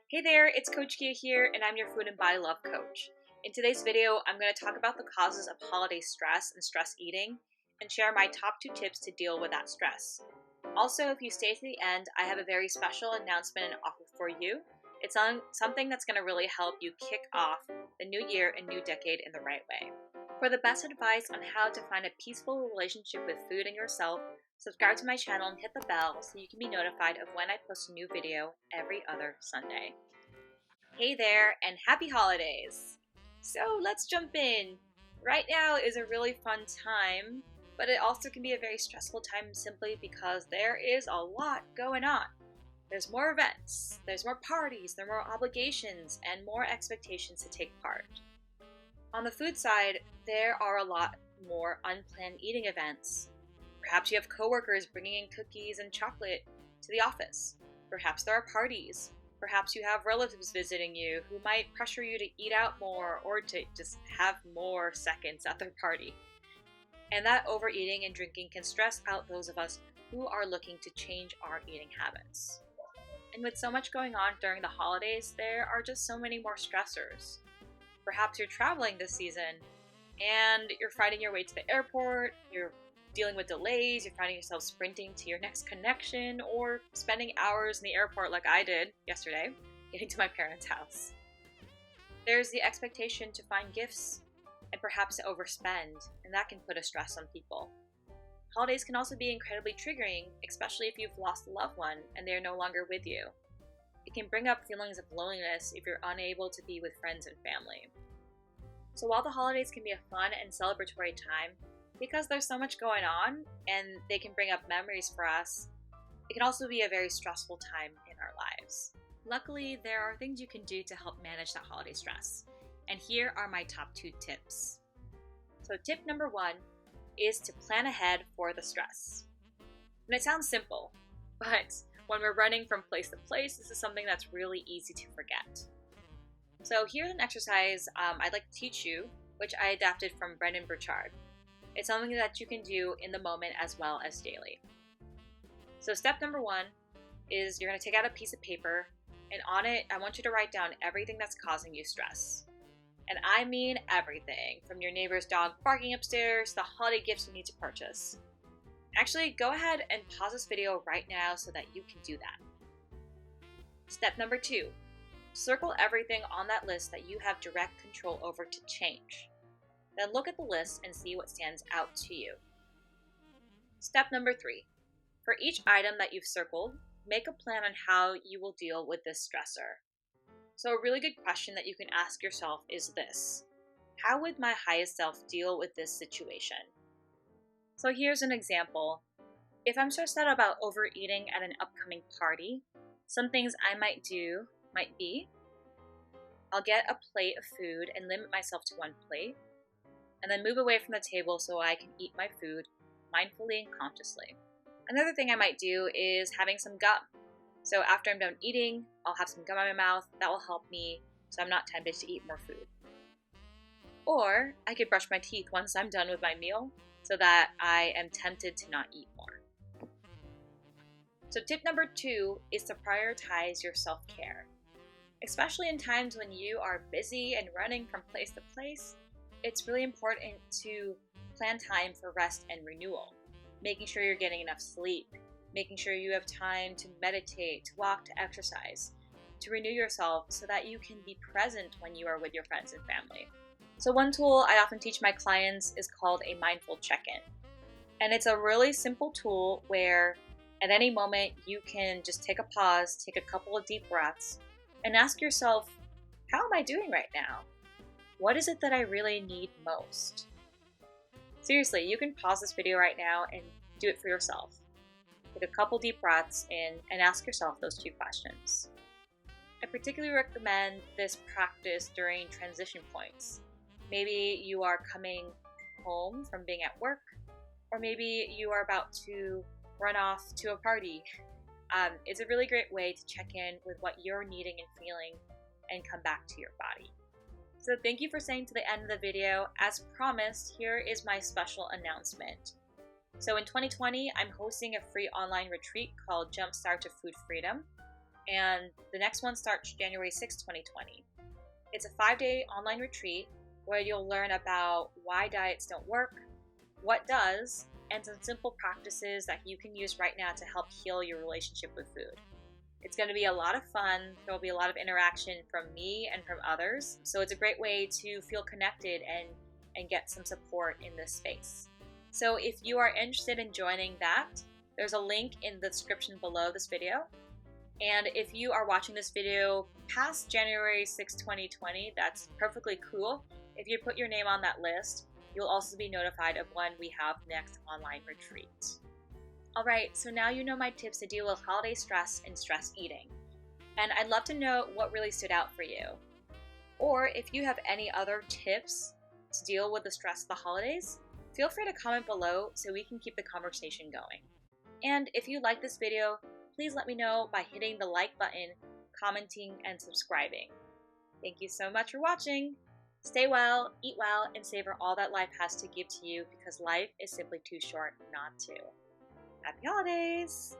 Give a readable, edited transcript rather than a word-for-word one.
Hey there, it's Coach Kia here, and I'm your food and body love coach. In today's video, I'm going to talk about the causes of holiday stress and stress eating, and share my top 2 tips to deal with that stress. Also, if you stay to the end, I have a very special announcement and offer for you. It's something that's going to really help you kick off the new year and new decade in the right way. For the best advice on how to find a peaceful relationship with food and yourself, subscribe to my channel and hit the bell so you can be notified of when I post a new video every other Sunday. Hey there, and happy holidays! So let's jump in. Right now is a really fun time, but it also can be a very stressful time simply because there is a lot going on. There's more events, there's more parties, there are more obligations, and more expectations to take part. On the food side, there are a lot more unplanned eating events. Perhaps you have coworkers bringing in cookies and chocolate to the office. Perhaps there are parties. Perhaps you have relatives visiting you who might pressure you to eat out more or to just have more seconds at their party. And that overeating and drinking can stress out those of us who are looking to change our eating habits. And with so much going on during the holidays, there are just so many more stressors. Perhaps you're traveling this season and you're fighting your way to the airport, you're dealing with delays, you're finding yourself sprinting to your next connection, or spending hours in the airport like I did yesterday, getting to my parents' house. There's the expectation to find gifts and perhaps to overspend, and that can put a stress on people. Holidays can also be incredibly triggering, especially if you've lost a loved one and they're no longer with you. It can bring up feelings of loneliness if you're unable to be with friends and family. So while the holidays can be a fun and celebratory time, because there's so much going on and they can bring up memories for us, it can also be a very stressful time in our lives. Luckily, there are things you can do to help manage that holiday stress. And here are my top 2 tips. So tip number 1 is to plan ahead for the stress. And it sounds simple, but when we're running from place to place, this is something that's really easy to forget. So here's an exercise I'd like to teach you, which I adapted from Brendon Burchard. It's something that you can do in the moment as well as daily. So step number 1 is you're going to take out a piece of paper, and on it, I want you to write down everything that's causing you stress. And I mean everything, from your neighbor's dog barking upstairs to the holiday gifts you need to purchase. Actually, go ahead and pause this video right now so that you can do that. Step number 2, circle everything on that list that you have direct control over to change. Then look at the list and see what stands out to you. Step number 3, for each item that you've circled, make a plan on how you will deal with this stressor. So a really good question that you can ask yourself is this: how would my highest self deal with this situation? So here's an example. If I'm stressed out about overeating at an upcoming party, some things I might do might be, I'll get a plate of food and limit myself to 1 plate, and then move away from the table so I can eat my food mindfully and consciously. Another thing I might do is having some gum. So after I'm done eating, I'll have some gum in my mouth. That will help me so I'm not tempted to eat more food. Or I could brush my teeth once I'm done with my meal so that I am tempted to not eat more. So tip number 2 is to prioritize your self-care. Especially in times when you are busy and running from place to place, it's really important to plan time for rest and renewal, making sure you're getting enough sleep, making sure you have time to meditate, to walk, to exercise, to renew yourself so that you can be present when you are with your friends and family. So one tool I often teach my clients is called a mindful check-in. And it's a really simple tool where at any moment you can just take a pause, take a couple of deep breaths, and ask yourself, how am I doing right now? What is it that I really need most? Seriously, you can pause this video right now and do it for yourself. Take a couple deep breaths in and ask yourself those 2 questions. I particularly recommend this practice during transition points. Maybe you are coming home from being at work, or maybe you are about to run off to a party. It's a really great way to check in with what you're needing and feeling and come back to your body. So thank you for staying to the end of the video. As promised, here is my special announcement. So in 2020, I'm hosting a free online retreat called Jumpstart to Food Freedom. and the next one starts January 6, 2020. It's a 5-day online retreat where you'll learn about why diets don't work, what does, and some simple practices that you can use right now to help heal your relationship with food. It's going to be a lot of fun. There will be a lot of interaction from me and from others, so it's a great way to feel connected and get some support in this space. So if you are interested in joining that, there's a link in the description below this video. And if you are watching this video past January 6, 2020, that's perfectly cool. If you put your name on that list, you'll also be notified of when we have next online retreat. Alright, so now you know my tips to deal with holiday stress and stress eating. And I'd love to know what really stood out for you. Or if you have any other tips to deal with the stress of the holidays, feel free to comment below so we can keep the conversation going. And if you like this video, please let me know by hitting the like button, commenting, and subscribing. Thank you so much for watching. Stay well, eat well, and savor all that life has to give to you because life is simply too short not to. Happy holidays!